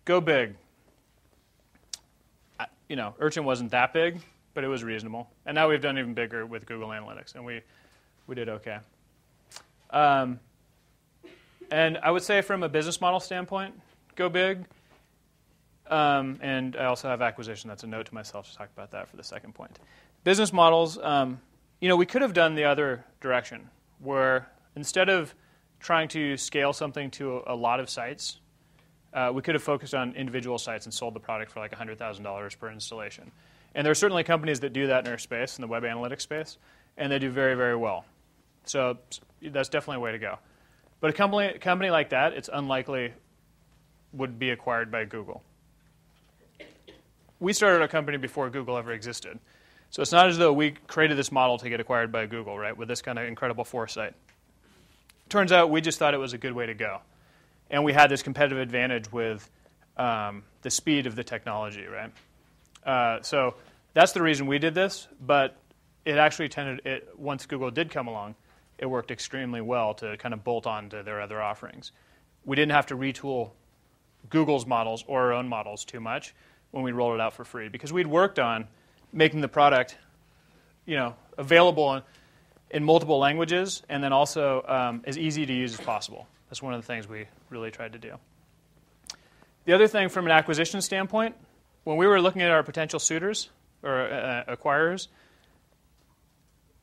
go big. Urchin wasn't that big, but it was reasonable. And now we've done even bigger with Google Analytics, and we did okay. And I would say from a business model standpoint, go big. And I also have acquisition. That's a note to myself to talk about that for the second point. Business models, we could have done the other direction, where instead of trying to scale something to a lot of sites, we could have focused on individual sites and sold the product for like $100,000 per installation. And there are certainly companies that do that in our space, in the web analytics space, and they do very, very well. So that's definitely a way to go. But a company like that, it's unlikely would be acquired by Google. We started a company before Google ever existed. So it's not as though we created this model to get acquired by Google, right, with this kind of incredible foresight. Turns out we just thought it was a good way to go. And we had this competitive advantage with the speed of the technology, right? So that's the reason we did this, but it actually once Google did come along, it worked extremely well to kind of bolt on to their other offerings. We didn't have to retool Google's models or our own models too much when we rolled it out for free, because we'd worked on making the product, available in multiple languages, and then also as easy to use as possible. That's one of the things we really tried to do. The other thing from an acquisition standpoint, when we were looking at our potential suitors or acquirers,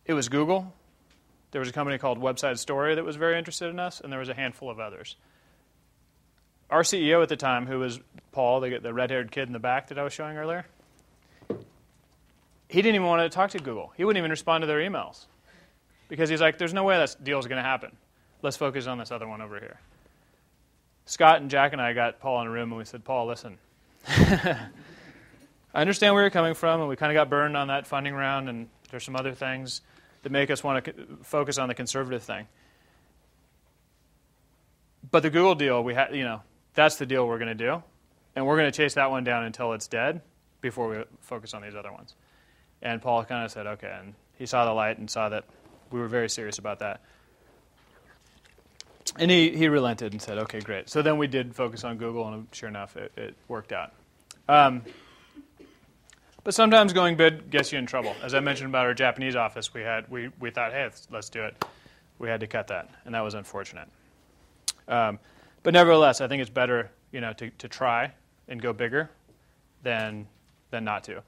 it was Google. There was a company called Website Story that was very interested in us, and there was a handful of others. Our CEO at the time, who was Paul, the red-haired kid in the back that I was showing earlier, he didn't even want to talk to Google. He wouldn't even respond to their emails because he's like, there's no way that deal is going to happen. Let's focus on this other one over here. Scott and Jack and I got Paul in a room, and we said, Paul, listen, I understand where you're coming from, and we kind of got burned on that funding round, and there's some other things that make us want to focus on the conservative thing. But the Google deal, that's the deal we're going to do, and we're going to chase that one down until it's dead before we focus on these other ones. And Paul kind of said, okay, and he saw the light and saw that we were very serious about that. And he relented and said, okay, great. So then we did focus on Google, and sure enough, it worked out. But sometimes going big gets you in trouble. As I mentioned about our Japanese office, we thought, hey, let's do it. We had to cut that, and that was unfortunate. But nevertheless, I think it's better, to try and go bigger than not to.